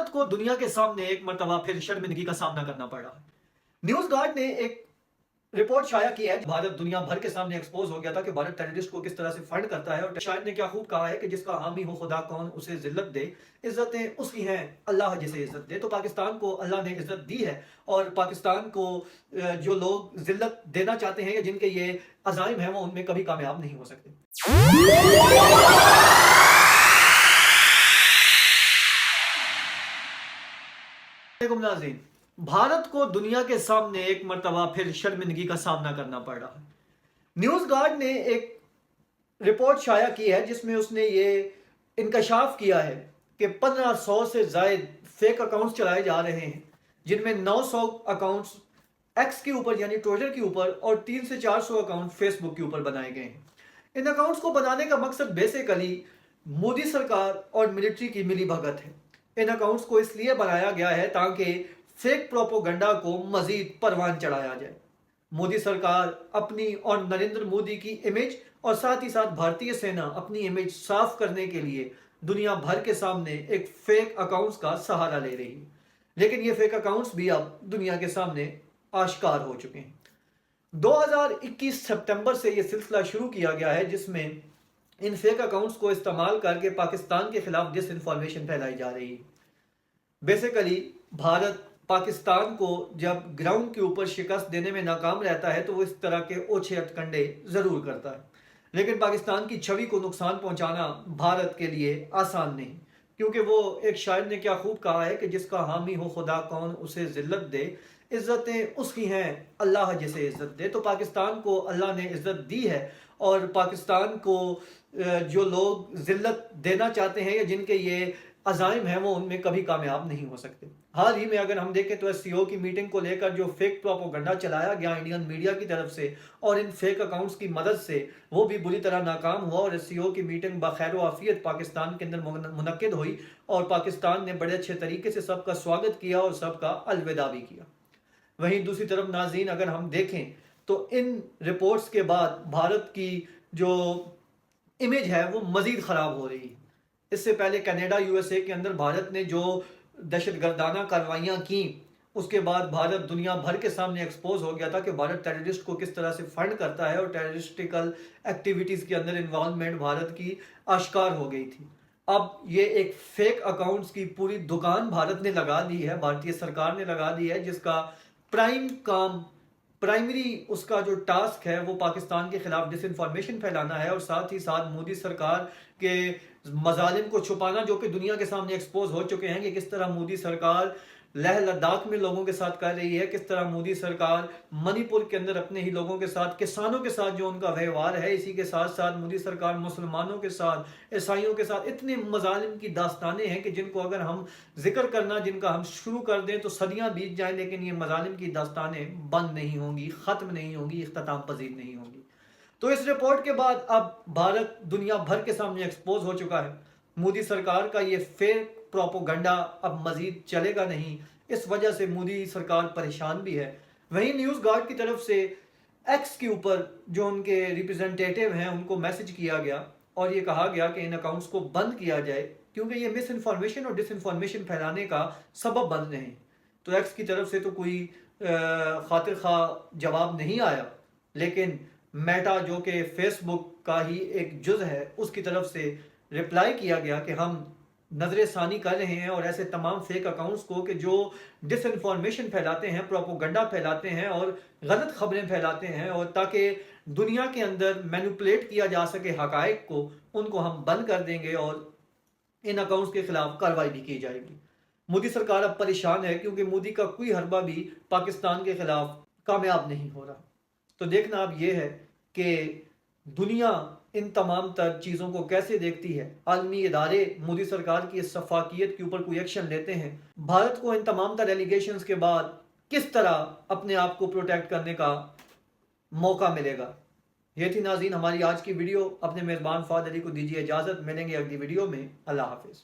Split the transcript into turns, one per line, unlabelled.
भारत को दुनिया के सामने एक मर्तबा फिर शर्मिंदगी का सामना करना पड़ रहा है। न्यूज गार्ड ने एक रिपोर्ट शाया की है। भारत दुनिया भर के सामने एक्सपोज हो गया था कि भारत टेररिस्ट को किस तरह से फंड करता है, और शायद ने क्या खूब कहा है कि जिसका हामी हो खुदा कौन उसे जिल्लत दे, इज्जतें उसकी हैं अल्लाह जिसे इज्जत दे। तो पाकिस्तान को अल्लाह ने इज्जत दी है, और पाकिस्तान को जो लोग जिल्लत देना चाहते हैं या जिनके ये अज़ाइम हैं वो उनमें कभी कामयाब नहीं हो सकते। नाज़रीन, भारत को दुनिया के सामने एक मर्तबा फिर शर्मिंदगी का सामना करना पड़ रहा है। न्यूज गार्ड ने एक रिपोर्ट शाया की है जिसमें उसने ये इंकशाफ किया है कि 1500 से ज्यादा फेक अकाउंट्स चलाए जा रहे हैं, जिनमें 900 अकाउंट्स एक्स के ऊपर यानी ट्विटर के ऊपर और 300 से 400 अकाउंट फेसबुक के ऊपर बनाए गए हैं। इन अकाउंट्स को बनाने का मकसद बेसिकली मोदी सरकार और मिलिट्री की मिली भगत है। इन अकाउंट्स को इसलिए बनाया गया है ताकि फेक प्रोपोगंडा को मजीद परवान चढ़ाया जाए। मोदी सरकार अपनी और नरेंद्र मोदी की इमेज और साथ ही साथ भारतीय सेना अपनी इमेज साफ करने के लिए दुनिया भर के सामने एक फेक अकाउंट्स का सहारा ले रही है, लेकिन ये फेक अकाउंट्स भी अब दुनिया के सामने आश्कार हो चुके हैं। 2021 सितंबर से ये सिलसिला शुरू किया गया है जिसमें इन फेक अकाउंट्स को इस्तेमाल करके पाकिस्तान के खिलाफ डिसइंफॉर्मेशन फैलाई जा रही है। बेसिकली भारत पाकिस्तान को जब ग्राउंड के ऊपर शिकस्त देने में नाकाम रहता है तो वो इस तरह के ओछे हथकंडे जरूर करता है, लेकिन पाकिस्तान की छवि को नुकसान पहुंचाना भारत के लिए आसान नहीं, क्योंकि वो एक शायर ने क्या खूब कहा है कि जिसका हामी हो खुदा कौन उसे जिल्लत दे, इज्जतें उसकी हैं अल्लाह जिसे इज्जत दे। तो पाकिस्तान को अल्लाह ने इज्जत दी है, और पाकिस्तान को जो लोग जिल्लत देना चाहते हैं या जिनके ये अज़ाइम हैं वो उनमें कभी कामयाब नहीं हो सकते। हाल ही में अगर हम देखें तो एससीओ की मीटिंग को लेकर जो फेक प्रोपोगंडा चलाया गया इंडियन मीडिया की तरफ से और इन फेक अकाउंट्स की मदद से, वो भी बुरी तरह नाकाम हुआ, और एससीओ की मीटिंग बखैर आफियत पाकिस्तान के अंदर मुनक्किद हुई, और पाकिस्तान ने बड़े अच्छे तरीके से सबका स्वागत किया और सबका अलविदा भी किया। वहीं दूसरी तरफ नाज़रीन, अगर हम देखें तो इन रिपोर्ट्स के बाद भारत की जो इमेज है वो मजीद ख़राब हो रही है। इससे पहले कनाडा यूएसए के अंदर भारत ने जो दहशतगर्दाना कार्रवाइयाँ की, उसके बाद भारत दुनिया भर के सामने एक्सपोज हो गया था कि भारत टेररिस्ट को किस तरह से फंड करता है, और टेररिस्टिकल एक्टिविटीज़ के अंदर इन्वॉल्वमेंट भारत की आश्कार हो गई थी। अब ये एक फेक अकाउंट्स की पूरी दुकान भारत ने लगा दी है, भारतीय सरकार ने लगा दी है, जिसका प्राइमरी उसका जो टास्क है वो पाकिस्तान के खिलाफ डिसइंफॉर्मेशन फैलाना है, और साथ ही साथ मोदी सरकार के मजालिम को छुपाना, जो कि दुनिया के सामने एक्सपोज हो चुके हैं कि किस तरह मोदी सरकार लेह लद्दाख में लोगों के साथ कर रही है, किस तरह मोदी सरकार मणिपुर के अंदर अपने ही लोगों के साथ, किसानों के साथ जो उनका व्यवहार है, इसी के साथ साथ मोदी सरकार मुसलमानों के साथ, ईसाइयों के साथ इतने मजालिम की दास्तानें हैं कि जिनको अगर हम जिक्र करना, जिनका हम शुरू कर दें तो सदियां बीत जाएं, लेकिन ये मजालिम की दास्तानें बंद नहीं होंगी, ख़त्म नहीं होंगी, इख्तिताम पजीर नहीं होंगी। तो इस रिपोर्ट के बाद अब भारत दुनिया भर के सामने एक्सपोज हो चुका है। मोदी सरकार का ये फेक प्रोपोगंडा अब मजीद चलेगा नहीं, इस वजह से मोदी सरकार परेशान भी है। वहीं न्यूज़ गार्ड की तरफ से एक्स के ऊपर जो उनके रिप्रेजेंटेटिव हैं उनको मैसेज किया गया, और ये कहा गया कि इन अकाउंट्स को बंद किया जाए, क्योंकि ये मिस इन्फॉर्मेशन और डिसइंफॉर्मेशन फैलाने का सबब बन रहे हैं। तो एक्स की तरफ से तो कोई खातिर खा जवाब नहीं आया, लेकिन मेटा जो कि फेसबुक का ही एक जुज़ है उसकी तरफ से रिप्लाई किया गया कि हम नजरसानी कर रहे हैं, और ऐसे तमाम फेक अकाउंट्स को कि जो डिसइंफॉर्मेशन फैलाते हैं, प्रोपोगंडा फैलाते हैं और गलत खबरें फैलाते हैं, और ताकि दुनिया के अंदर मैनिपुलेट किया जा सके हकायक को, उनको हम बंद कर देंगे और इन अकाउंट्स के खिलाफ कार्रवाई भी की जाएगी। मोदी सरकार अब परेशान है क्योंकि मोदी का कोई हरबा भी पाकिस्तान के खिलाफ कामयाब नहीं हो रहा। तो देखना अब ये है कि दुनिया इन तमाम तर चीज़ों को कैसे देखती है। आलमी इदारे मोदी सरकार की इस सफाकियत के ऊपर कोई एक्शन लेते हैं। भारत को इन तमाम तर एलिगेशंस के बाद किस तरह अपने आप को प्रोटेक्ट करने का मौका मिलेगा। ये थी नाज़रीन हमारी आज की वीडियो। अपने मेज़बान फाद अली को दीजिए इजाज़त। मिलेंगे अगली वीडियो में। अल्लाह हाफिज़।